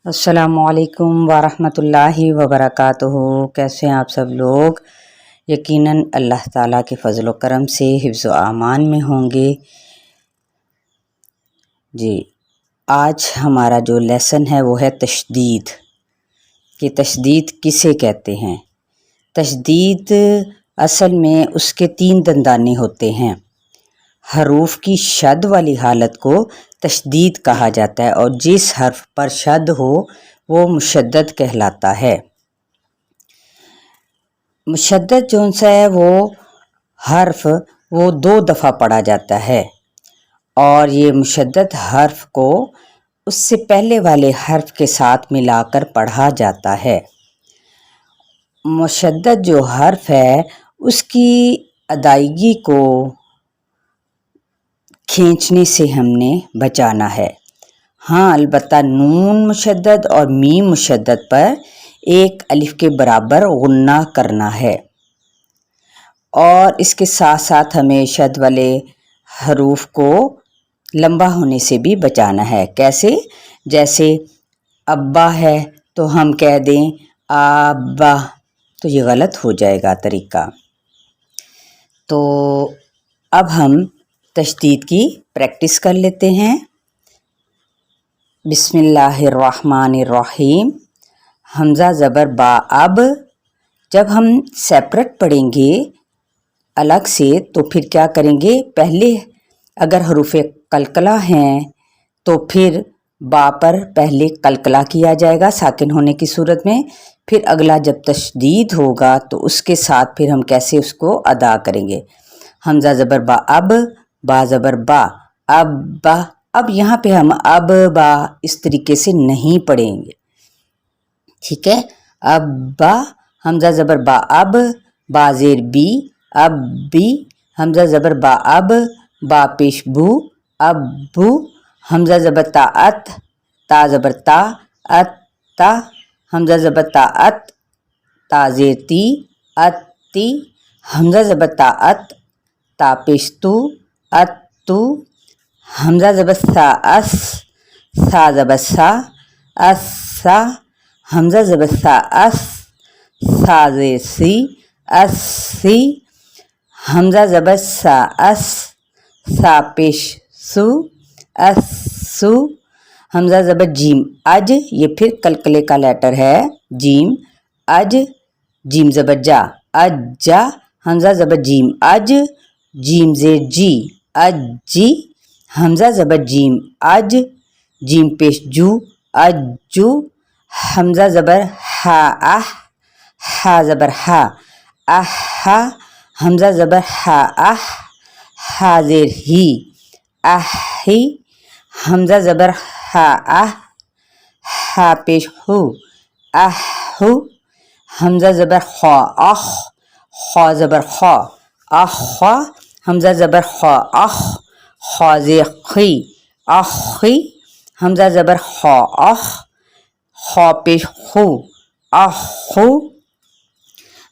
السلام علیکم ورحمۃ اللہ وبرکاتہ۔ کیسے ہیں آپ سب لوگ؟ یقیناً اللہ تعالیٰ کے فضل و کرم سے حفظ و امان میں ہوں گے۔ جی، آج ہمارا جو لیسن ہے وہ ہے تشدید، کہ تشدید کسے کہتے ہیں۔ تشدید اصل میں اس کے 3 دندانے ہوتے ہیں۔ حروف کی شد والی حالت کو تشدید کہا جاتا ہے، اور جس حرف پر شد ہو وہ مشدد کہلاتا ہے۔ مشدد جون سا ہے وہ حرف وہ 2 دفعہ پڑھا جاتا ہے، اور یہ مشدد حرف کو اس سے پہلے والے حرف کے ساتھ ملا کر پڑھا جاتا ہے۔ مشدد جو حرف ہے اس کی ادائیگی کو کھینچنے سے ہم نے بچانا ہے۔ ہاں، البتہ نون مشدد اور میم مشدد پر 1 الف کے برابر غنہ کرنا ہے، اور اس کے ساتھ ساتھ ہمیں شد والے حروف کو لمبا ہونے سے بھی بچانا ہے۔ کیسے؟ جیسے ابا ہے تو ہم کہہ دیں آبا، تو یہ غلط ہو جائے گا طریقہ۔ تو اب ہم تشدید کی پریکٹس کر لیتے ہیں۔ بسم اللہ الرحمن الرحیم۔ حمزہ زبر با اب جب ہم سیپریٹ پڑھیں گے الگ سے تو پھر کیا کریں گے؟ پہلے اگر حروف قلقلہ ہیں تو پھر با پر پہلے قلقلہ کیا جائے گا ساکن ہونے کی صورت میں، پھر اگلا جب تشدید ہوگا تو اس کے ساتھ پھر ہم کیسے اس کو ادا کریں گے؟ حمزہ زبر با اب، با زبر با، اب با۔ اب یہاں پہ ہم اب با اس طریقے سے نہیں پڑھیں گے، ٹھیک ہے؟ اب با، حمزہ زبر با اب، با زیر بی، اب بی، حمزہ زبر با اب، با پیش بو، اب بو، حمزہ زبر تا ات، تا زبر تا، ات تا، حمزہ زبر تا ات، تا زیر تی، ات تی، حمزہ زبر تا ات، تا پیش تو، ات تو، حمزہ زبر سا اس، سا زبر سا، اس سا، حمزہ زبر سا اس، سا زیر سی، اس سی، حمزہ زبر سا اس، سا پیش سو، اس سو، حمزہ زبر جیم اج، یہ پھر قلقلے کا لیٹر ہے جیم، اج، جیم زبر جا، اج جا، حمزہ زبر جیم اج، جیم زیر جی، اج جی، حمزہ زبر جیم اج، جیم پیش جو، اج جو، حمزہ زبر ہا اح، ہا زبر ہا، احا، حمزہ زبر ہا اح، ہا زیر ہی، احی، حمزہ زبر ہا اح، ہا پیش ہو، احو، حمزہ زبر خا اخ، خا زبر خا، اخا، حمزہ زبر خا اخ، خا زیر خی، اخی، حمزہ زبر خا اخ، خا پیش خو، اخو،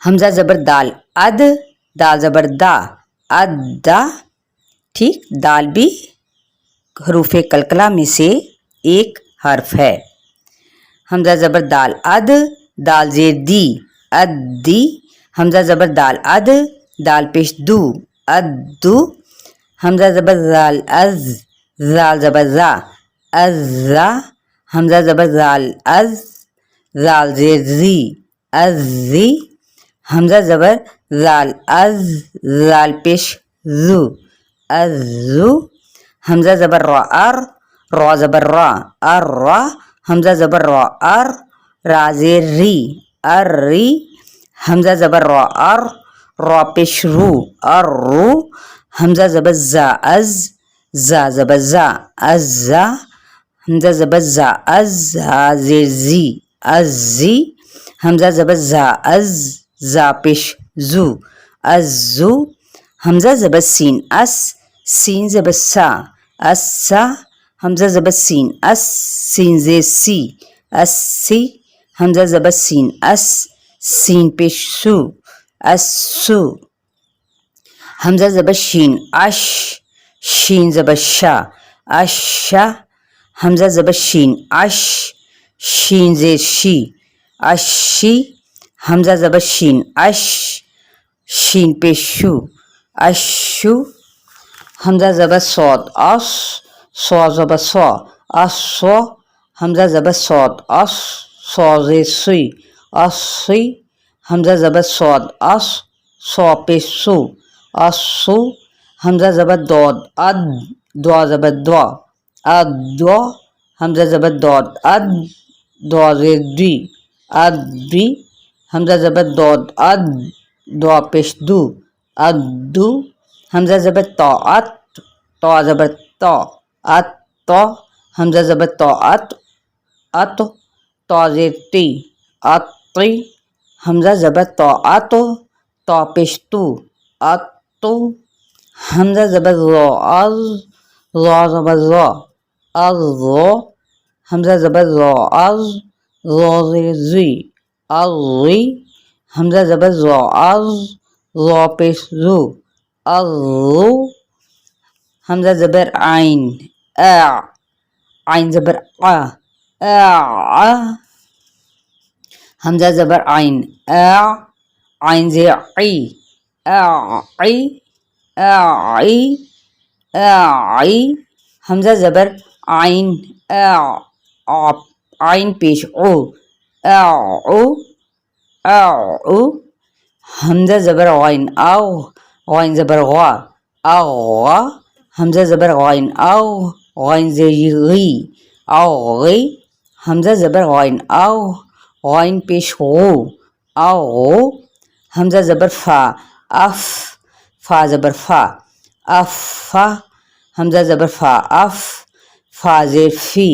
حمزہ زبر دال اد، دال زبر دا، ادا، ٹھیک؟ دال بھی حروف قلقلہ میں سے ایک حرف ہے۔ حمزہ زبر دال اد، دال زیر دی، ادی، حمزہ زبر دال اد، دال پیش دو، ادو، حمزہ زبر زال از، زال زبر زا، ازا، حمزہ زبر زال از، زال زیر زی، ازی، حمزہ زبر زال از، زال پیش زو، ازو، حمزہ زبر را ار، را زبر را، ار را، حمزہ زبر را ار، را زیر ری، اری، حمزہ زبر را ار، را پیش رو، ار رو، حمزہ زبر زا از، زا زبر زا، ازا، حمزہ زبر زا از، زا زیر زی، ازی، حمزہ زبر زا از، زا پیش زو، ازو، حمزہ زبر سین اس، سین زبر سا، اسا، حمزہ زبر سین اس، سین زیر سی، اسی، حمزہ زبر سین اس، سین پیش سو، اسو، حمزہ زبر شین اش، شین زبر شا، اشا، حمزہ زبر شین اش، शीन ज़ेर शी, अशी, हमज़ा ज़बर शीन, अश, शीन पेश शू, अशू, हमज़ा ज़बर सौद, अस, सौ ज़बर सौ, असो, हमज़ा ज़बर सौद, अस, सौ ज़ेर सुई, असुई, हमज़ा ज़बर सौद, अस, सौ पेश सू, असू, हमज़ा ज़बर दौद, अद, दौ ज़बर दौ, अदौ, हमज़ा ज़बर दौद, अद, दौ ज़ेर दुई, अदुई, हमज़ा ज़बर दौद, अद, दौ पेश दू, अदू, हमज़ा ज़बर तौ, अत, तौ ज़बर तौ, अतौ, हमज़ा ज़बर तौ, अत, तौ ज़ेर ती, अती, हमज़ा ज़बर तौ, अतो, तौ पेश तू, अतु, हमज़ा ज़बर ज़ौ, अज़, ज़ौ ज़बर ज़ौ, अज़ो, हमज़ा ज़बर ज़ौ, अज़, ज़ौ ज़ेर ज़ुई, अज़ुई, हमज़ा ज़बर ज़ौ, अज़, ज़ौ पेश ज़ू, अज़ू, हमज़ा ज़बर आइन, आइन ज़बर आ, हमज़ा ज़बर आइन, आइन ज़ेर आई, आई, हमज़ा ज़बर आइन, आइन पेश ओ, हमज़ा ज़बर आइन, आओ, आइन ज़बर वा, आवा, हमज़ा ज़बर आइन, आओ, आइन ज़ेर गई, आओ, हमज़ा ज़बर आइन, आओ, आइन पेश हो, आओ, हमज़ा ज़बर फा, अफ, फा ज़बर फा, अफ़ा, हमज़ा ज़बर फा, अफ, फा ज़ेर फी,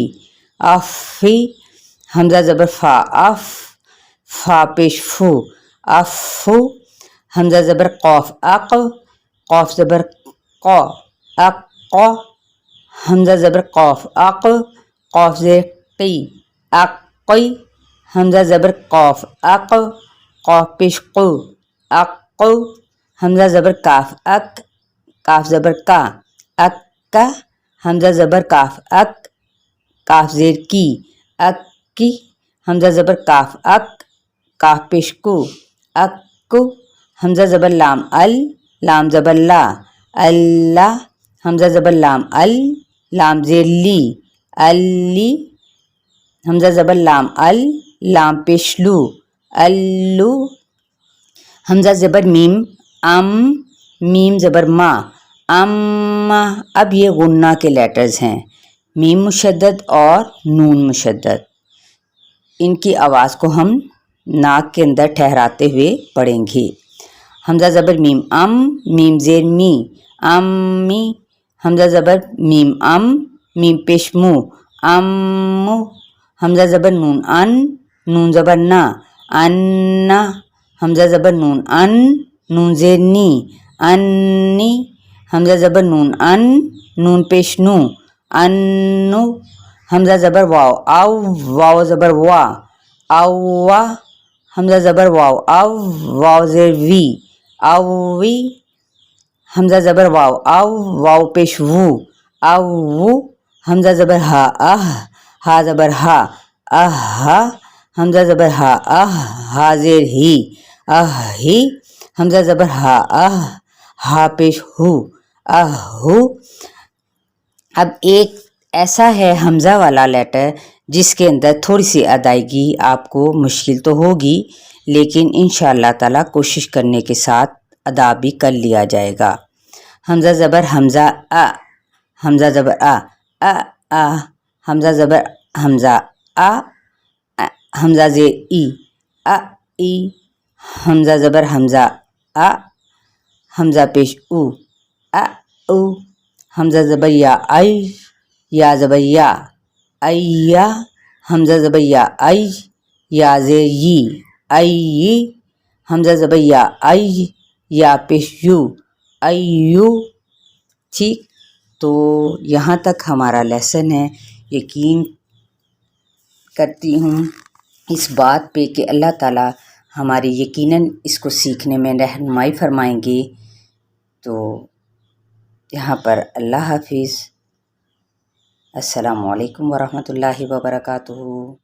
अफ़ी, हमज़ा ज़बर फा, अफ, फा पेश फू, अफ़ू, हमज़ा ज़बर क़ौफ, अक़, क़ौफ ज़बर क़ौ, अक़, हमज़ा ज़बर क़ौफ, अक़, क़ौफ ज़ेर क़ी, अक़ी, हमज़ा ज़बर क़ौफ, अक़, क़ौफ पेश क़ु, अक़, हमज़ा ज़बर काफ, अक, काफ ज़बर का, अक्का, हमज़ा ज़बर काफ, अक, काफ ज़ेर की, अक्की, हमज़ा ज़बर काफ, अक, काफ पेश कु, अक्कु, हमज़ा ज़बर लाम, अल, लाम ज़बर ला, अल्ला, हमज़ा ज़बर लाम, अल, लाम ज़ेर ली, अल्ली, हमज़ा ज़बर लाम, अल, लाम पेश लू, अल्लू, हमज़ा ज़बर मीम, अम, मीम ज़बर मा, अम्मा। अब ये गुन्ना के लेटर्स हैं, मीम मुशद्दद और नून मुशद्दद। इनकी आवाज़ को हम नाक के अंदर ठहराते हुए पढ़ेंगे। हमज़ा ज़बर मीम, अम, मीम ज़ेर मी, अम्मी, हमज़ा ज़बर मीम, अम, मीम पेश मु, अम्मु, हमज़ा ज़बर नून, अन, नून ज़बर ना, अन्ना, हमज़ा ज़बर नून, अन, नून ज़ेर नी, अन्नी, हमज़ा ज़बर नून, अन, नून पेश नू, अन्नू, हमज़ा ज़बर वाव, आव, वाव ज़बर वा, अव्वा, हमज़ा ज़बर वाव, अव, वाव ज़ेर वी, अव्वी, हमज़ा ज़बर वाव, अव, वाव पेश वू, अव्वू, हमज़ा ज़बर हा, अह, हा ज़बर हा, अहा, हमज़ा ज़बर हा, अह, हा ज़ेर ही, अही, हमज़ा ज़बर हा, अह, हा पेश हू, अहू। अब एक ऐसा है हमज़ा वाला लेटर जिसके अंदर थोड़ी सी अदायगी आपको मुश्किल तो होगी, लेकिन इंशाअल्लाह ताला कोशिश करने के साथ अदा भी कर लिया जाएगा। हमज़ा ज़बर हमज़ा, अ, हमज़ा ज़बर अ, हमज़ा ज़बर हमज़ा, अ, हमज़ा ज़ेर ई, अ, ई, हमज़ा ज़बर हमज़ा, अ, हमज़ा पेश उ, अ, उ, हमज़ा ज़बर या, आई, या ज़बर या, अय्या, हमज़ा ज़बर या, आई, या ज़ेर यी, अय्यी, हमज़ा ज़बर या, आई, या पेश यू, अय्यू। ठीक, तो यहाँ तक हमारा लेसन है। यकीन करती हूँ इस बात पे कि अल्लाह ताला हमारी यकीनन इसको सीखने में रहनुमाई फरमाएंगे। तो यहाँ पर अल्लाह हाफिज़। अस्सलामु अलैकुम वरहमतुल्लाहि वबरकातुहू।